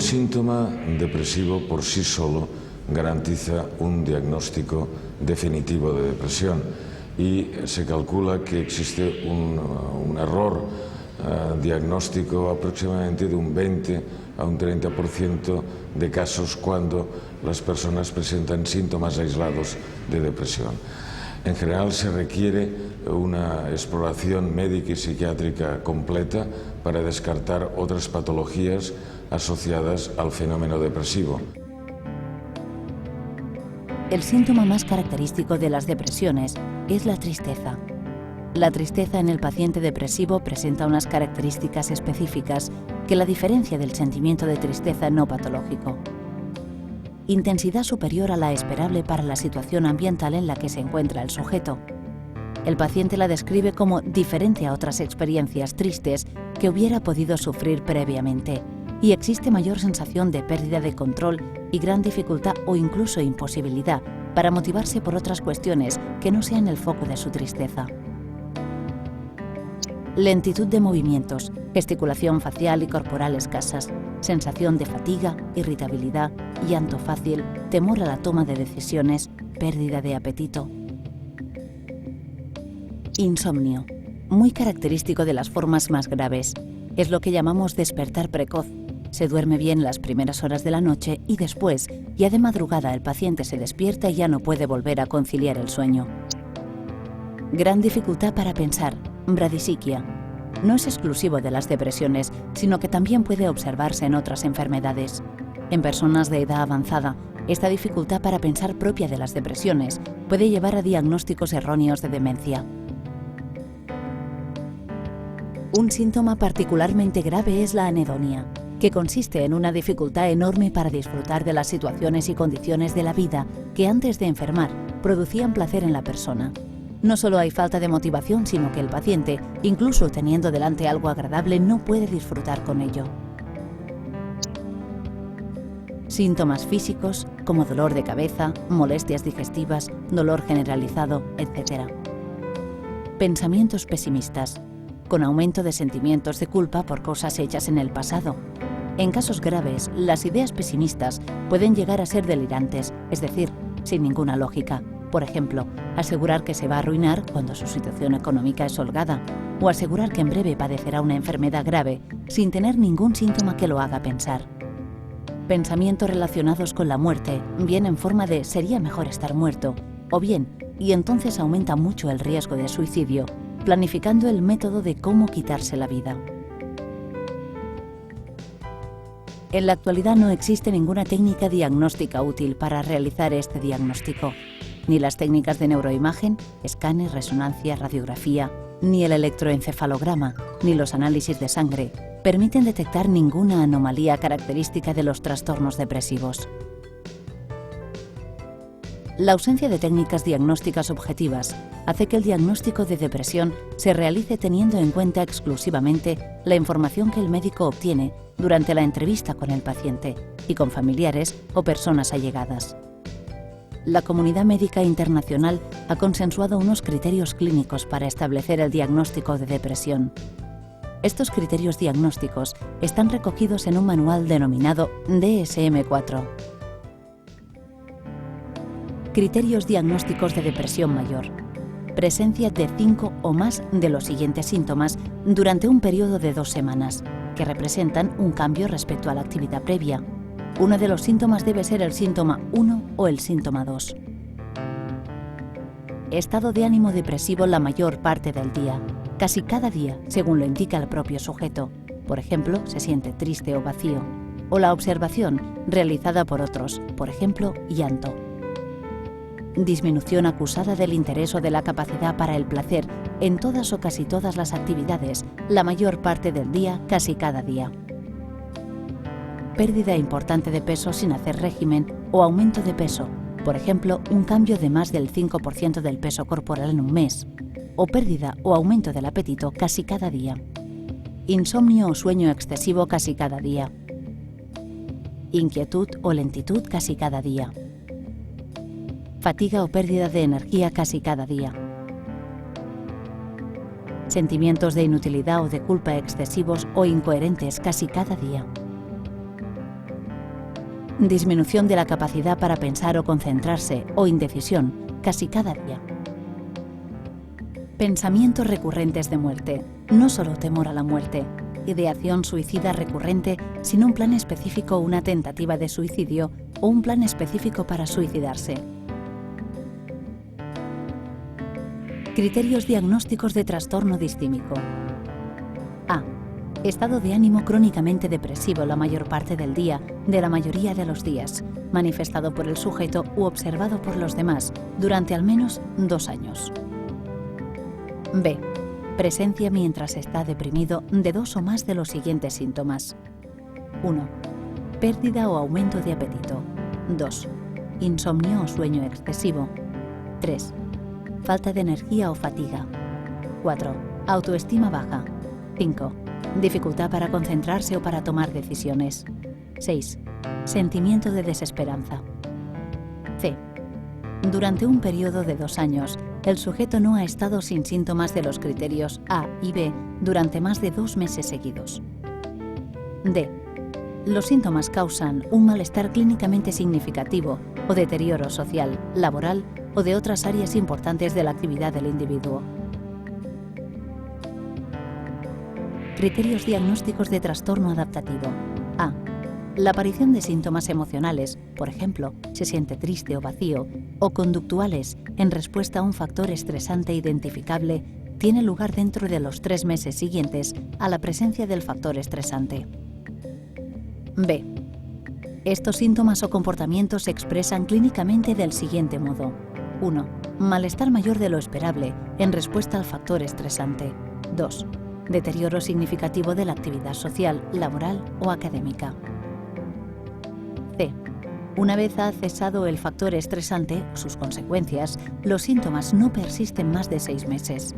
Ningún síntoma depresivo por sí solo garantiza un diagnóstico definitivo de depresión y se calcula que existe un error diagnóstico aproximadamente de un 20 a un 30% de casos cuando las personas presentan síntomas aislados de depresión. En general se requiere una exploración médica y psiquiátrica completa para descartar otras patologías asociadas al fenómeno depresivo. El síntoma más característico de las depresiones es la tristeza. La tristeza en el paciente depresivo presenta unas características específicas que la diferencia del sentimiento de tristeza no patológico. Intensidad superior a la esperable para la situación ambiental en la que se encuentra el sujeto. El paciente la describe como diferente a otras experiencias tristes que hubiera podido sufrir previamente, y existe mayor sensación de pérdida de control y gran dificultad o incluso imposibilidad para motivarse por otras cuestiones que no sean el foco de su tristeza. Lentitud de movimientos, gesticulación facial y corporal escasas, sensación de fatiga, irritabilidad, llanto fácil, temor a la toma de decisiones, pérdida de apetito. Insomnio, muy característico de las formas más graves. Es lo que llamamos despertar precoz. Se duerme bien las primeras horas de la noche y después, ya de madrugada, el paciente se despierta y ya no puede volver a conciliar el sueño. Gran dificultad para pensar, bradisiquia. No es exclusivo de las depresiones, sino que también puede observarse en otras enfermedades. En personas de edad avanzada, esta dificultad para pensar propia de las depresiones puede llevar a diagnósticos erróneos de demencia. Un síntoma particularmente grave es la anedonia, que consiste en una dificultad enorme para disfrutar de las situaciones y condiciones de la vida que antes de enfermar producían placer en la persona. No solo hay falta de motivación, sino que el paciente, incluso teniendo delante algo agradable, no puede disfrutar con ello. Síntomas físicos como dolor de cabeza, molestias digestivas, dolor generalizado, etc. Pensamientos pesimistas, con aumento de sentimientos de culpa por cosas hechas en el pasado. En casos graves, las ideas pesimistas pueden llegar a ser delirantes, es decir, sin ninguna lógica. Por ejemplo, asegurar que se va a arruinar cuando su situación económica es holgada, o asegurar que en breve padecerá una enfermedad grave sin tener ningún síntoma que lo haga pensar. Pensamientos relacionados con la muerte, bien en forma de «sería mejor estar muerto», o bien, y entonces aumenta mucho el riesgo de suicidio, planificando el método de cómo quitarse la vida. En la actualidad no existe ninguna técnica diagnóstica útil para realizar este diagnóstico. Ni las técnicas de neuroimagen, escáner, resonancia, radiografía, ni el electroencefalograma, ni los análisis de sangre permiten detectar ninguna anomalía característica de los trastornos depresivos. La ausencia de técnicas diagnósticas objetivas hace que el diagnóstico de depresión se realice teniendo en cuenta exclusivamente la información que el médico obtiene durante la entrevista con el paciente y con familiares o personas allegadas. La comunidad médica internacional ha consensuado unos criterios clínicos para establecer el diagnóstico de depresión. Estos criterios diagnósticos están recogidos en un manual denominado DSM-4. Criterios diagnósticos de depresión mayor. Presencia de 5 o más de los siguientes síntomas durante un periodo de 2 semanas, que representan un cambio respecto a la actividad previa. Uno de los síntomas debe ser el síntoma 1 o el síntoma 2. Estado de ánimo depresivo la mayor parte del día, casi cada día, según lo indica el propio sujeto. Por ejemplo, se siente triste o vacío. O la observación realizada por otros, por ejemplo, llanto. Disminución acusada del interés o de la capacidad para el placer en todas o casi todas las actividades, la mayor parte del día, casi cada día. Pérdida importante de peso sin hacer régimen o aumento de peso, por ejemplo, un cambio de más del 5% del peso corporal en un mes, o pérdida o aumento del apetito casi cada día. Insomnio o sueño excesivo casi cada día. Inquietud o lentitud casi cada día. Fatiga o pérdida de energía casi cada día. Sentimientos de inutilidad o de culpa excesivos o incoherentes casi cada día. Disminución de la capacidad para pensar o concentrarse o indecisión casi cada día. Pensamientos recurrentes de muerte, no solo temor a la muerte. Ideación suicida recurrente sin un plan específico o una tentativa de suicidio o un plan específico para suicidarse. Criterios diagnósticos de trastorno distímico. A. Estado de ánimo crónicamente depresivo la mayor parte del día, de la mayoría de los días, manifestado por el sujeto u observado por los demás durante al menos 2 años. B. Presencia mientras está deprimido de 2 o más de los siguientes síntomas. 1. Pérdida o aumento de apetito. 2. Insomnio o sueño excesivo. 3. Falta de energía o fatiga. 4. Autoestima baja. 5. Dificultad para concentrarse o para tomar decisiones. 6. Sentimiento de desesperanza. C. Durante un periodo de 2 años, el sujeto no ha estado sin síntomas de los criterios A y B durante más de 2 meses seguidos. D. Los síntomas causan un malestar clínicamente significativo o deterioro social, laboral o de otras áreas importantes de la actividad del individuo. Criterios diagnósticos de trastorno adaptativo. A. La aparición de síntomas emocionales, por ejemplo, se siente triste o vacío, o conductuales en respuesta a un factor estresante identificable, tiene lugar dentro de los 3 meses siguientes a la presencia del factor estresante. B. Estos síntomas o comportamientos se expresan clínicamente del siguiente modo. 1. Malestar mayor de lo esperable en respuesta al factor estresante. 2. Deterioro significativo de la actividad social, laboral o académica. C. Una vez ha cesado el factor estresante o sus consecuencias, los síntomas no persisten más de 6 meses.